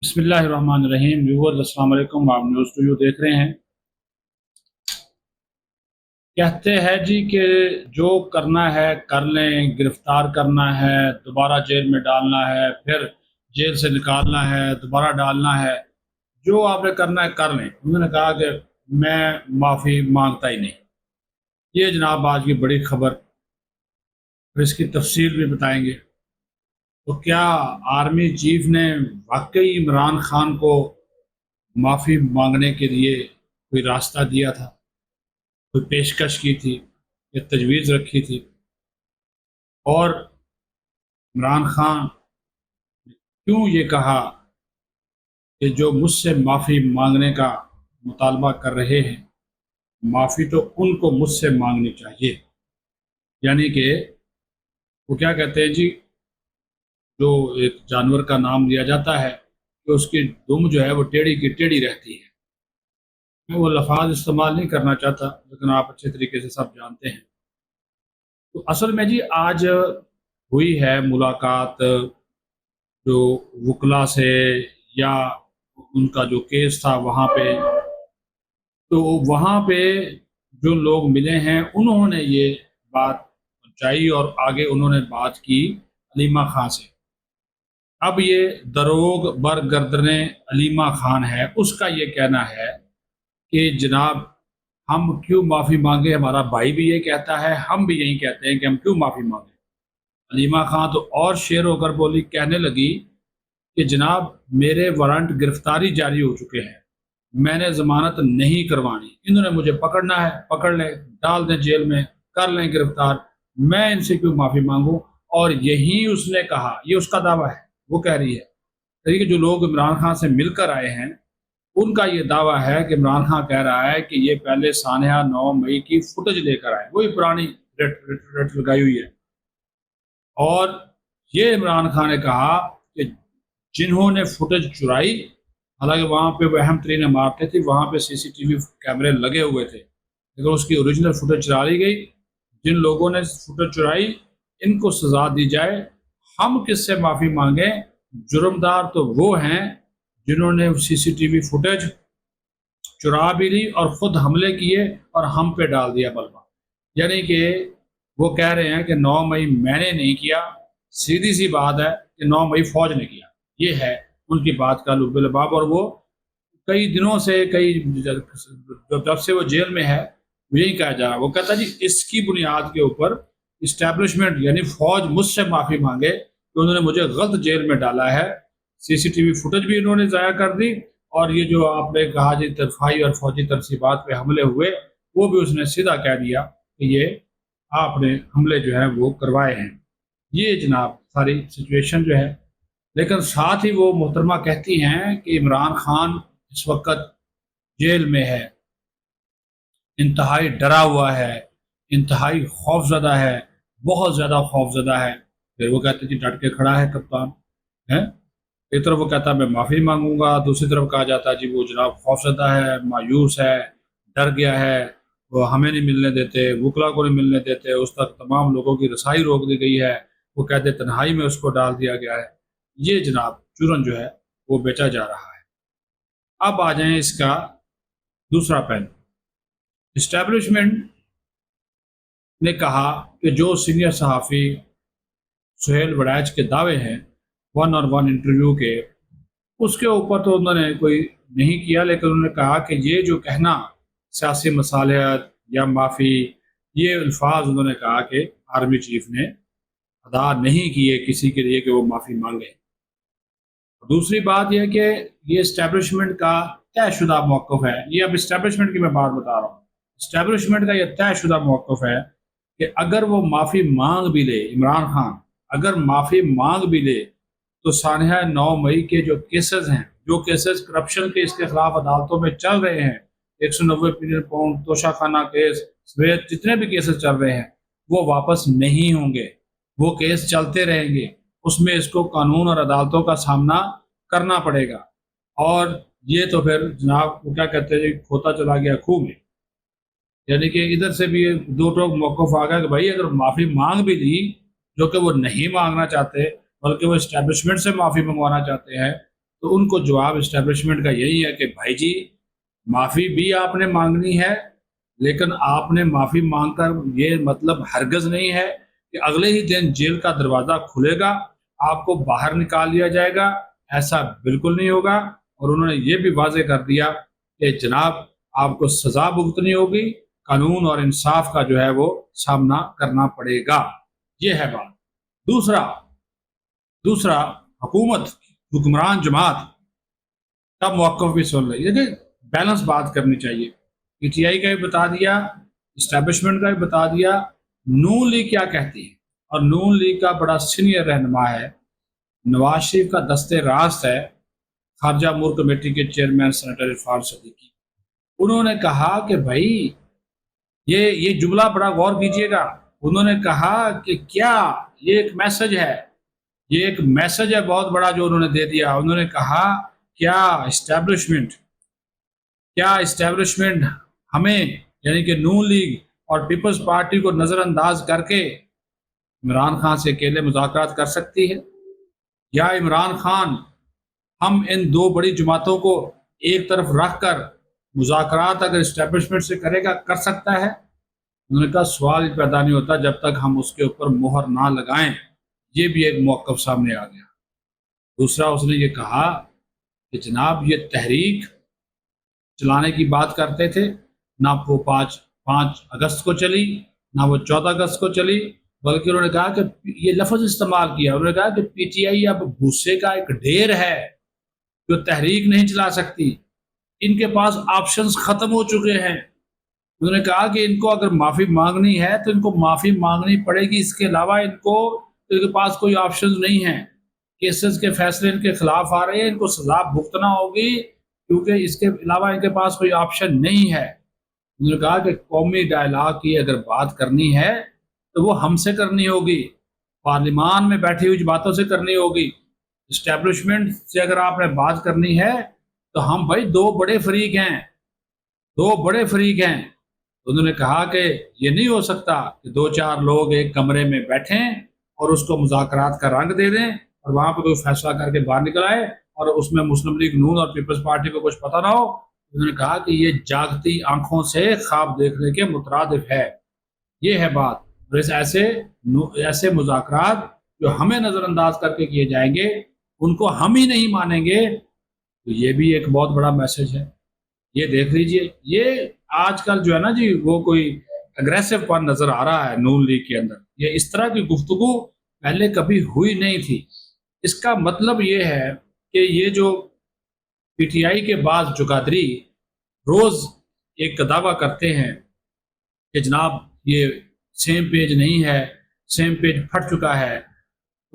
بسم اللہ الرحمن الرحیم ویورز السلام علیکم، آپ نیوز ٹو یو دیکھ رہے ہیں۔ کہتے ہیں جی کہ جو کرنا ہے کر لیں، گرفتار کرنا ہے، دوبارہ جیل میں ڈالنا ہے، پھر جیل سے نکالنا ہے، دوبارہ ڈالنا ہے، جو آپ نے کرنا ہے کر لیں۔ انہوں نے کہا کہ میں معافی مانگتا ہی نہیں۔ یہ جناب آج کی بڑی خبر، اور اس کی تفصیل بھی بتائیں گے۔ تو کیا آرمی چیف نے واقعی عمران خان کو معافی مانگنے کے لیے کوئی راستہ دیا تھا، کوئی پیشکش کی تھی یا تجویز رکھی تھی؟ اور عمران خان کیوں یہ کہا کہ جو مجھ سے معافی مانگنے کا مطالبہ کر رہے ہیں، معافی تو ان کو مجھ سے مانگنی چاہیے؟ یعنی کہ وہ کیا کہتے ہیں جی، جو ایک جانور کا نام لیا جاتا ہے کہ اس کی دم جو ہے وہ ٹیڑھی کی ٹیڑھی رہتی ہے۔ میں وہ لفظ استعمال نہیں کرنا چاہتا، لیکن آپ اچھے طریقے سے سب جانتے ہیں۔ تو اصل میں جی آج ہوئی ہے ملاقات جو وکلا سے، یا ان کا جو کیس تھا وہاں پہ، تو وہاں پہ جو لوگ ملے ہیں انہوں نے یہ بات پہنچائی، اور آگے انہوں نے بات کی علیمہ خان سے۔ اب یہ دروغ برگردن علیمہ خان ہے، اس کا یہ کہنا ہے کہ جناب ہم کیوں معافی مانگے، ہمارا بھائی بھی یہ کہتا ہے، ہم بھی یہی کہتے ہیں کہ ہم کیوں معافی مانگیں۔ علیمہ خان تو اور شیر ہو کر بولی، کہنے لگی کہ جناب میرے وارنٹ گرفتاری جاری ہو چکے ہیں، میں نے ضمانت نہیں کروانی، انہوں نے مجھے پکڑنا ہے، پکڑ لیں، ڈال دیں جیل میں، کر لیں گرفتار، میں ان سے کیوں معافی مانگوں؟ اور یہی اس نے کہا، یہ اس کا دعویٰ ہے، وہ کہہ رہی ہے کہ جو لوگ عمران خان سے مل کر آئے ہیں ان کا یہ دعویٰ ہے کہ عمران خان کہہ رہا ہے کہ یہ پہلے سانحہ 9 مئی کی فوٹیج لے کر آئے، وہی پرانی رٹ لگائی ہوئی ہے۔ اور یہ عمران خان نے کہا کہ جنہوں نے فوٹیج چرائی، حالانکہ وہاں پہ وہ اہم ترین عمارتیں تھیں، وہاں پہ سی سی ٹی وی کیمرے لگے ہوئے تھے، لیکن اس کی اوریجنل فوٹیج چرا لی گئی۔ جن لوگوں نے فوٹیج چرائی ان کو سزا دی جائے، ہم کس سے معافی مانگیں؟ جرمدار تو وہ ہیں جنہوں نے سی سی ٹی وی فوٹیج چرا بھی لی اور خود حملے کیے اور ہم پہ ڈال دیا ملبہ۔ یعنی کہ وہ کہہ رہے ہیں کہ 9 مئی میں نے نہیں کیا، سیدھی سی بات ہے کہ 9 مئی فوج نے کیا، یہ ہے ان کی بات کا لب لباب۔ اور وہ کئی دنوں سے، جب سے وہ جیل میں ہے، یہی کہا جا رہا ہے۔ وہ کہتا ہے جی اس کی بنیاد کے اوپر اسٹیبلشمنٹ یعنی فوج مجھ سے معافی مانگے کہ انہوں نے مجھے غلط جیل میں ڈالا ہے، سی سی ٹی وی فوٹیج بھی انہوں نے ضائع کر دی، اور یہ جو آپ نے کہا جی ترفائی اور فوجی تنصیبات پہ حملے ہوئے، وہ بھی اس نے سیدھا کہہ دیا کہ یہ آپ نے حملے جو ہیں وہ کروائے ہیں۔ یہ جناب ساری سچویشن جو ہے، لیکن ساتھ ہی وہ محترمہ کہتی ہیں کہ عمران خان اس وقت جیل میں ہے، انتہائی ڈرا ہوا ہے، انتہائی خوف زدہ ہے، بہت زیادہ خوف زدہ ہے۔ پھر وہ کہتے ہیں کہ ڈٹ کے کھڑا ہے کپتان ہے، ایک طرف وہ کہتا ہے میں معافی مانگوں گا، دوسری طرف کہا جاتا ہے جی وہ جناب خوف زدہ ہے، مایوس ہے، ڈر گیا ہے، وہ ہمیں نہیں ملنے دیتے، وکلا کو نہیں ملنے دیتے، اس تک تمام لوگوں کی رسائی روک دی گئی ہے، وہ کہتے تنہائی میں اس کو ڈال دیا گیا ہے۔ یہ جناب چورن جو ہے وہ بیچا جا رہا ہے۔ اب آ جائیں اس کا دوسرا پہلو۔ اسٹیبلشمنٹ نے کہا کہ جو سینئر صحافی سہیل وڑیچ کے دعوے ہیں 1-on-1 انٹرویو کے، اس کے اوپر تو انہوں نے کوئی نہیں کیا، لیکن انہوں نے کہا کہ یہ جو کہنا سیاسی مصالحت یا معافی، یہ الفاظ انہوں نے کہا کہ آرمی چیف نے ادا نہیں کیے کسی کے لیے کہ وہ معافی مانگے۔ دوسری بات یہ کہ یہ اسٹیبلشمنٹ کا طے شدہ موقف ہے، یہ اب اسٹیبلشمنٹ کی میں بات بتا رہا ہوں، اسٹیبلشمنٹ کا یہ طے شدہ موقف ہے کہ اگر وہ معافی مانگ بھی لے، عمران خان اگر معافی مانگ بھی لے، تو سانحہ 9 مئی کے جو کیسز ہیں، جو کیسز کرپشن کے اس کے خلاف عدالتوں میں چل رہے ہیں، 190 ملین پاؤنڈ توشہ خانہ کیس سمیت جتنے بھی کیسز چل رہے ہیں، وہ واپس نہیں ہوں گے، وہ کیس چلتے رہیں گے، اس میں اس کو قانون اور عدالتوں کا سامنا کرنا پڑے گا۔ اور یہ تو پھر جناب وہ کیا کہتے ہیں، کھوتا چلا گیا کھو میں، یعنی کہ ادھر سے بھی دو ٹوک موقف آ گیا کہ بھائی اگر معافی مانگ بھی لی، جو کہ وہ نہیں مانگنا چاہتے بلکہ وہ اسٹیبلشمنٹ سے معافی منگوانا چاہتے ہیں، تو ان کو جواب اسٹیبلشمنٹ کا یہی ہے کہ بھائی جی معافی بھی آپ نے مانگنی ہے، لیکن آپ نے معافی مانگ کر یہ مطلب ہرگز نہیں ہے کہ اگلے ہی دن جیل کا دروازہ کھلے گا، آپ کو باہر نکال لیا جائے گا، ایسا بالکل نہیں ہوگا۔ اور انہوں نے یہ بھی واضح کر دیا کہ جناب آپ کو سزا بھگتنی ہوگی، قانون اور انصاف کا جو ہے وہ سامنا کرنا پڑے گا۔ یہ ہے بات۔ دوسرا دوسرا حکومت، حکمران جماعت کا موقف بھی سن رہی ہے، بیلنس بات کرنی چاہیے۔ پی ٹی آئی کا بھی بتا دیا، اسٹیبلشمنٹ کا بھی بتا دیا، نون لیگ کیا کہتی ہے۔ اور نون لیگ کا بڑا سینئر رہنما ہے، نواز شریف کا دست راست ہے، خارجہ امور کمیٹی کے چیئرمین سینیٹر عرفان صدیقی۔ انہوں نے کہا کہ بھائی یہ جملہ بڑا غور کیجئے گا، انہوں نے کہا کہ کیا یہ ایک میسج ہے، یہ ایک میسج ہے بہت بڑا جو انہوں نے دے دیا۔ انہوں نے کہا کیا اسٹیبلشمنٹ ہمیں یعنی کہ نون لیگ اور پیپلز پارٹی کو نظر انداز کر کے عمران خان سے اکیلے مذاکرات کر سکتی ہے، یا عمران خان ہم ان دو بڑی جماعتوں کو ایک طرف رکھ کر مذاکرات اگر اسٹیبلشمنٹ سے کرے گا کر سکتا ہے؟ انہوں نے کہا سوال پیدا نہیں ہوتا جب تک ہم اس کے اوپر مہر نہ لگائیں۔ یہ بھی ایک موقف سامنے آ گیا۔ دوسرا اس نے یہ کہا کہ جناب یہ تحریک چلانے کی بات کرتے تھے، نہ وہ 5 اگست کو چلی، نہ وہ 14 اگست کو چلی، بلکہ انہوں نے کہا کہ یہ لفظ استعمال کیا، انہوں نے کہا کہ پی ٹی آئی اب بھوسے کا ایک ڈھیر ہے جو تحریک نہیں چلا سکتی، ان کے پاس آپشنز ختم ہو چکے ہیں۔ انہوں نے کہا کہ ان کو اگر معافی مانگنی ہے تو ان کو معافی مانگنی پڑے گی، اس کے علاوہ ان کے پاس کوئی آپشنز نہیں ہیں۔ کیسز کے فیصلے ان کے خلاف آ رہے ہیں، ان کو سزا بھگتنا ہوگی، کیونکہ اس کے علاوہ ان کے پاس کوئی آپشن نہیں ہے۔ انہوں نے کہا کہ قومی ڈائلاگ کی اگر بات کرنی ہے تو وہ ہم سے کرنی ہوگی، پارلیمان میں بیٹھی ہوئی باتوں سے کرنی ہوگی۔ اسٹیبلشمنٹ سے اگر آپ نے بات کرنی ہے تو ہم بھائی دو بڑے فریق ہیں۔ انہوں نے کہا کہ یہ نہیں ہو سکتا کہ 2-4 لوگ ایک کمرے میں بیٹھیں اور اس کو مذاکرات کا رنگ دے دیں اور وہاں پہ کوئی فیصلہ کر کے باہر نکل آئے اور اس میں مسلم لیگ نون اور پیپلز پارٹی کو کچھ پتہ نہ ہو۔ انہوں نے کہا کہ یہ جاگتی آنکھوں سے خواب دیکھنے کے مترادف ہے۔ یہ ہے بات۔ اور ایسے مذاکرات جو ہمیں نظر انداز کر کے کیے جائیں گے ان کو ہم ہی نہیں مانیں گے، تو یہ بھی ایک بہت بڑا میسج ہے۔ یہ دیکھ لیجئے، یہ آج کل جو ہے نا جی وہ کوئی اگریسو پن نظر آ رہا ہے نون لیگ کے اندر۔ یہ اس طرح کی گفتگو پہلے کبھی ہوئی نہیں تھی۔ اس کا مطلب یہ ہے کہ یہ جو پی ٹی آئی کے بعض جگادری روز ایک دعویٰ کرتے ہیں کہ جناب یہ سیم پیج نہیں ہے، سیم پیج پھٹ چکا ہے،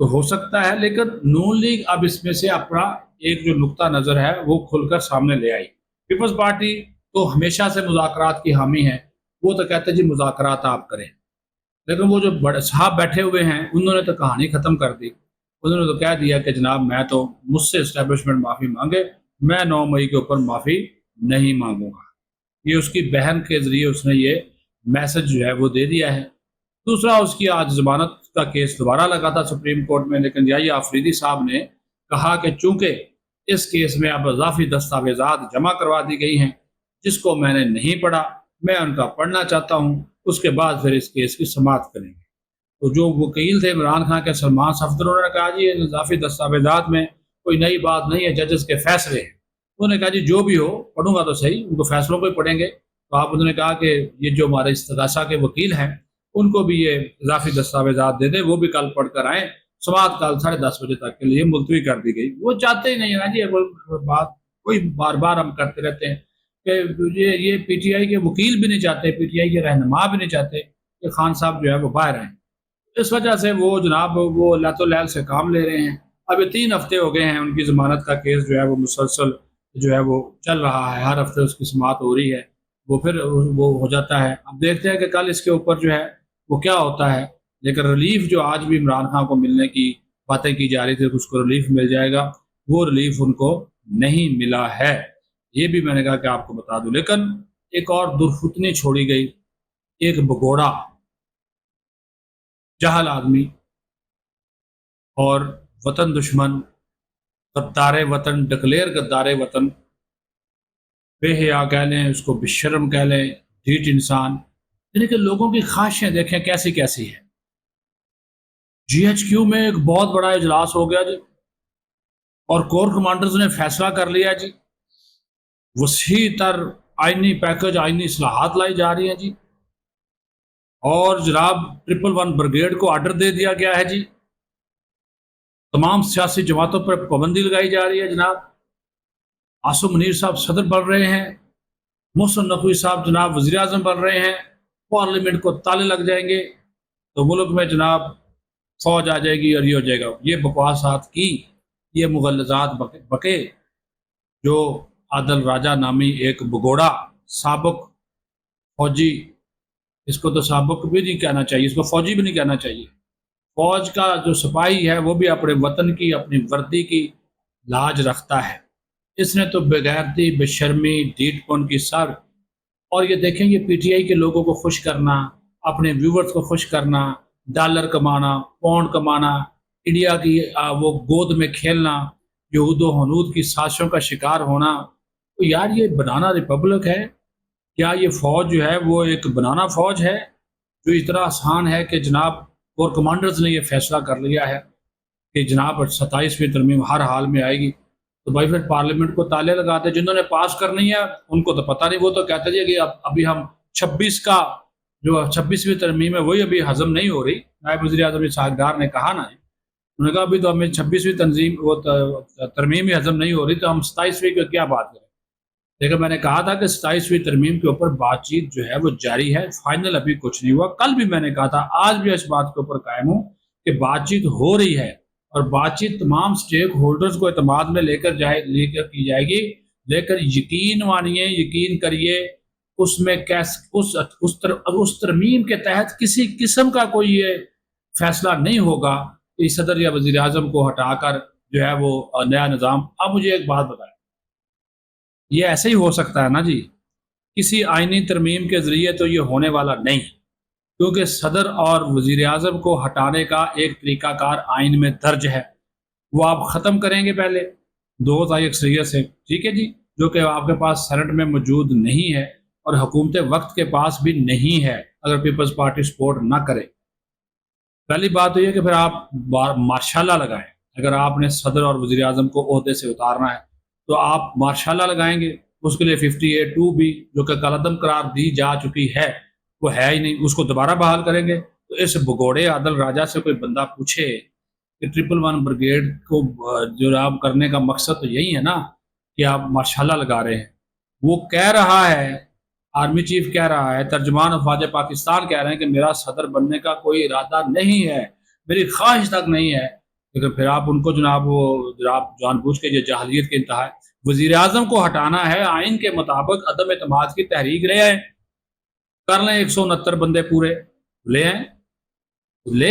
تو ہو سکتا ہے، لیکن نون لیگ اب اس میں سے اپنا ایک جو نقطہ نظر ہے وہ کھل کر سامنے لے آئی۔ پیپلز پارٹی تو ہمیشہ سے مذاکرات کی حامی ہے، وہ تو کہتے ہیں جی مذاکرات آپ کریں، لیکن وہ جو بڑے صاحب بیٹھے ہوئے ہیں انہوں نے تو کہانی ختم کر دی۔ انہوں نے تو کہہ دیا کہ جناب مجھ سے اسٹیبلشمنٹ معافی مانگے، میں 9 مئی کے اوپر معافی نہیں مانگوں گا۔ یہ اس کی بہن کے ذریعے اس نے یہ میسج جو ہے وہ دے دیا ہے۔ دوسرا اس کی آج ضمانت کا کیس دوبارہ لگا تھا سپریم کورٹ میں، لیکن یحییٰ آفریدی صاحب نے کہا کہ چونکہ اس کیس میں اب اضافی دستاویزات جمع کروا دی گئی ہیں جس کو میں نے نہیں پڑھا، میں ان کا پڑھنا چاہتا ہوں، اس کے بعد پھر اس کیس کی سماعت کریں گے۔ تو جو وکیل تھے عمران خان کے سلمان صفدر، انہوں نے کہا جی اضافی دستاویزات میں کوئی نئی بات نہیں ہے، ججز کے فیصلے ہیں۔ انہوں نے کہا جی جو بھی ہو پڑھوں گا تو صحیح، ان کو فیصلوں کو ہی پڑھیں گے۔ تو انہوں نے کہا کہ یہ جو ہمارے استغاثہ کے وکیل ہیں ان کو بھی یہ اضافی دستاویزات دے دیں، وہ بھی کل پڑھ کر آئیں۔ سماعت کل 10:30 بجے تک کے لیے ملتوی کر دی گئی۔ وہ چاہتے ہی نہیں ہے نا جی، وہ بات کوئی بار بار ہم کرتے رہتے ہیں کہ یہ پی ٹی آئی کے وکیل بھی نہیں چاہتے، پی ٹی آئی کے رہنما بھی نہیں چاہتے کہ خان صاحب جو ہے وہ باہر آئیں۔ اس وجہ سے وہ جناب وہ لت و لیل سے کام لے رہے ہیں۔ اب یہ 3 ہفتے ہو گئے ہیں ان کی ضمانت کا کیس جو ہے وہ مسلسل جو ہے وہ چل رہا ہے، ہر ہفتے اس کی سماعت ہو رہی ہے، وہ پھر وہ ہو جاتا ہے۔ اب دیکھتے ہیں کہ کل اس کے اوپر جو ہے وہ کیا ہوتا ہے، لیکن ریلیف جو آج بھی عمران خان کو ملنے کی باتیں کی جا رہی تھی کہ اس کو ریلیف مل جائے گا، وہ ریلیف ان کو نہیں ملا ہے۔ یہ بھی میں نے کہا کہ آپ کو بتا دوں۔ لیکن ایک اور درفتنی چھوڑی گئی، ایک بگوڑا جہل آدمی اور وطن دشمن غدار وطن ڈکلیئر غدار وطن، بے حیا کہہ لیں اس کو، بشرم کہہ لیں، ڈھیٹ انسان، یعنی کہ لوگوں کی خواہشیں دیکھیں کیسی کیسی ہیں۔ جی ایچ کیو میں ایک بہت بڑا اجلاس ہو گیا جی، اور کور کمانڈرز نے فیصلہ کر لیا جی، وسیع تر آئینی پیکج، آئینی اصلاحات لائی جا رہی ہیں جی، اور جناب 111 بریگیڈ کو آرڈر دے دیا گیا ہے جی، تمام سیاسی جماعتوں پر پابندی لگائی جا رہی ہے جناب، آصف منیر صاحب صدر بن رہے ہیں، محسن نقوی صاحب جناب وزیر اعظم بن رہے ہیں، پارلیمنٹ کو تالے لگ جائیں گے تو ملک میں جناب فوج آ جائے گی اور یہ ہو جائے گا۔ یہ بکواسات کی، یہ مغلظات بکے جو عادل راجہ نامی ایک بگوڑا سابق فوجی، اس کو تو سابق بھی نہیں کہنا چاہیے، اس کو فوجی بھی نہیں کہنا چاہیے، فوج کا جو سپاہی ہے وہ بھی اپنے وطن کی، اپنی وردی کی لاج رکھتا ہے، اس نے تو بغیرتی، بے شرمی، ڈھیٹ پن کی سر، اور یہ دیکھیں یہ پی ٹی آئی کے لوگوں کو خوش کرنا، اپنے ویورز کو خوش کرنا، ڈالر کمانا، پاؤنڈ کمانا، انڈیا کی وہ گود میں کھیلنا، یہود و ہنود کی سازشوں کا شکار ہونا، تو یار یہ بنانا ریپبلک ہے کیا؟ یہ فوج جو ہے وہ ایک بنانا فوج ہے جو اتنا آسان ہے کہ جناب کور کمانڈرز نے یہ فیصلہ کر لیا ہے کہ جناب 27ویں ترمیم ہر حال میں آئے گی، تو بھائی پھر پارلیمنٹ کو تالے لگاتے، جنہوں نے پاس کرنی ہے ان کو تو پتہ نہیں، وہ تو کہتے ہیں کہ ابھی ہم 26 کا جو 26ویں ترمیم ہے وہی ابھی ہضم نہیں ہو رہی۔ نائب وزیر اعظم اسحاق ڈار نے کہا نا، انہوں نے کہا ابھی تو ہمیں 26ویں تنظیم وہ ترمیم ہی ہضم نہیں ہو رہی تو ہم 27ویں کی کیا بات کریں۔ لیکن میں نے کہا تھا کہ 27ویں ترمیم کے اوپر بات چیت جو ہے وہ جاری ہے، فائنل ابھی کچھ نہیں ہوا، کل بھی میں نے کہا تھا، آج بھی اس بات کے اوپر قائم ہوں کہ بات چیت ہو رہی ہے، اور بات چیت تمام سٹیک ہولڈرز کو اعتماد میں لے کر کی جائے گی، لیکن یقین مانیے، یقین کریے، اس میں اس ترمیم کے تحت کسی قسم کا کوئی یہ فیصلہ نہیں ہوگا کہ صدر یا وزیر اعظم کو ہٹا کر جو ہے وہ نیا نظام۔ اب مجھے ایک بات بتائیں، یہ ایسے ہی ہو سکتا ہے نا جی؟ کسی آئینی ترمیم کے ذریعے تو یہ ہونے والا نہیں، کیونکہ صدر اور وزیر اعظم کو ہٹانے کا ایک طریقہ کار آئین میں درج ہے، وہ آپ ختم کریں گے پہلے 2 اکثریت سے، ٹھیک ہے جی، جو کہ آپ کے پاس سینٹ میں موجود نہیں ہے اور حکومت وقت کے پاس بھی نہیں ہے اگر پیپلز پارٹی سپورٹ نہ کرے۔ پہلی بات تو یہ کہ پھر آپ مارشاللہ لگائیں، اگر آپ نے صدر اور وزیر اعظم کو عہدے سے اتارنا ہے تو آپ مارشاللہ لگائیں گے، اس کے لیے 58(2) بھی جو کہ کالعدم قرار دی جا چکی ہے وہ ہے ہی نہیں، اس کو دوبارہ بحال کریں گے۔ تو اس بگوڑے عادل راجہ سے کوئی بندہ پوچھے کہ 111 بریگیڈ کو جو آپ کرنے کا مقصد تو یہی ہے نا کہ آپ مارشاللہ لگا رہے ہیں، وہ کہہ رہا ہے، آرمی چیف کہہ رہا ہے، ترجمان افواج پاکستان کہہ رہے ہیں کہ میرا صدر بننے کا کوئی ارادہ نہیں ہے، میری خواہش تک نہیں ہے، لیکن پھر آپ ان کو جناب وہ جان بوجھ کے یہ جاہلیت کے انتہا ہے۔ وزیر اعظم کو ہٹانا ہے، آئین کے مطابق عدم اعتماد کی تحریک لے آئیں، کر لیں 169 بندے پورے، لے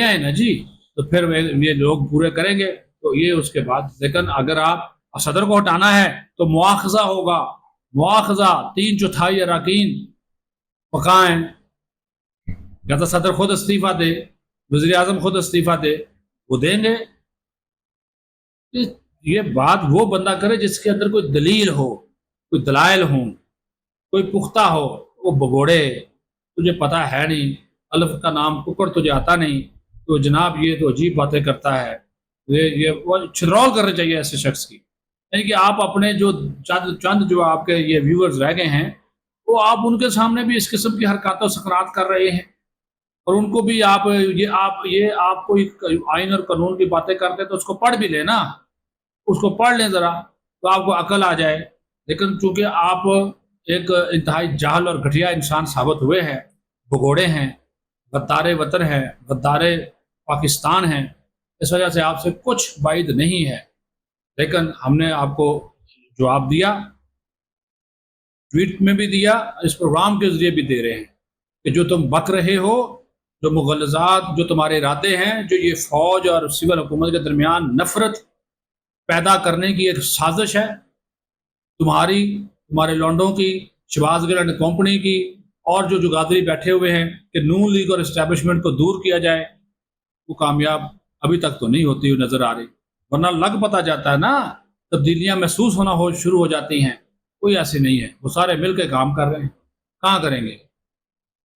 آئیں نا جی، تو پھر یہ لوگ پورے کریں گے تو یہ اس کے بعد۔ لیکن اگر آپ صدر کو ہٹانا ہے تو مواخذہ ہوگا، مواخذہ 3/4 اراکین پکائیں، یا تو صدر خود استعفیٰ دے، وزیر اعظم خود استعفیٰ دے، وہ دیں گے۔ یہ بات وہ بندہ کرے جس کے اندر کوئی دلیل ہو، کوئی دلائل ہوں، کوئی پختہ ہو۔ وہ بگوڑے تجھے پتہ ہے نہیں، الف کا نام ککڑ تجھے آتا نہیں، تو جناب یہ تو عجیب باتیں کرتا ہے، یہ چھدرول کرنے چاہیے ایسے شخص کی۔ یعنی کہ آپ اپنے جو چند جو آپ کے یہ ویورز رہ گئے ہیں، وہ آپ ان کے سامنے بھی اس قسم کی حرکات و سکنات کر رہے ہیں، اور ان کو بھی آپ کوئی آئین اور قانون کی باتیں کرتے تو اس کو پڑھ بھی لیں نا، اس کو پڑھ لیں ذرا تو آپ کو عقل آ جائے۔ لیکن چونکہ آپ ایک انتہائی جاہل اور گھٹیا انسان ثابت ہوئے ہیں، بگوڑے ہیں، غدار وطن ہیں، غدار پاکستان ہیں، اس وجہ سے آپ سے کچھ بعید نہیں ہے۔ لیکن ہم نے آپ کو جواب دیا، ٹویٹ میں بھی دیا، اس پروگرام کے ذریعے بھی دے رہے ہیں کہ جو تم بک رہے ہو، جو مغلظات، جو تمہارے ارادے ہیں، جو یہ فوج اور سول حکومت کے درمیان نفرت پیدا کرنے کی ایک سازش ہے، تمہارے لونڈوں کی، شہباز گل اینڈ کمپنی کی، اور جو جگادری بیٹھے ہوئے ہیں کہ نون لیگ اور اسٹیبلشمنٹ کو دور کیا جائے، وہ کامیاب ابھی تک تو نہیں ہوتی ہوئی نظر آ رہی، ورنہ لگ پتہ جاتا ہے نا تبدیلیاں محسوس ہونا شروع ہو جاتی ہیں، کوئی ایسی نہیں ہے، وہ سارے مل کے کام کر رہے ہیں۔ کہاں کریں گے؟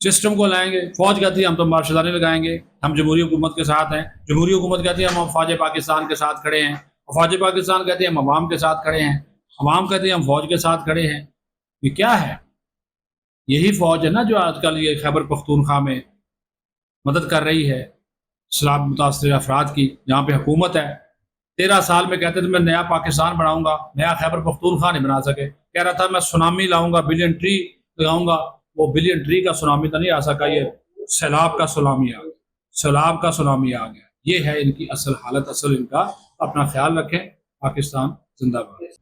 سسٹم کو لائیں گے، فوج کہتی ہے ہم تو مارشداری لگائیں گے، ہم جمہوری حکومت کے ساتھ ہیں، جمہوری حکومت کہتی ہے ہم فوج پاکستان کے ساتھ کھڑے ہیں، فوج پاکستان کہتی ہے ہم عوام کے ساتھ کھڑے ہیں، عوام کہتی ہے ہم فوج کے ساتھ کھڑے ہیں۔ یہ کیا ہے؟ یہی فوج ہے نا جو آج کل یہ خیبر پختونخوا میں مدد کر رہی ہے سیلاب متاثرہ افراد کی، جہاں پہ حکومت ہے۔ 13 سال میں کہتے تھے میں نیا پاکستان بناؤں گا، نیا خیبر پختونخوا نہیں بنا سکے۔ کہہ رہا تھا میں سونامی لاؤں گا، بلین ٹری لگاؤں گا، وہ بلین ٹری کا سونامی تو نہیں آ سکا، یہ سیلاب کا سونامی آ گیا، سیلاب کا سونامی آ گیا۔ یہ ہے ان کی اصل حالت، اصل ان کا۔ اپنا خیال رکھیں۔ پاکستان زندہ باد۔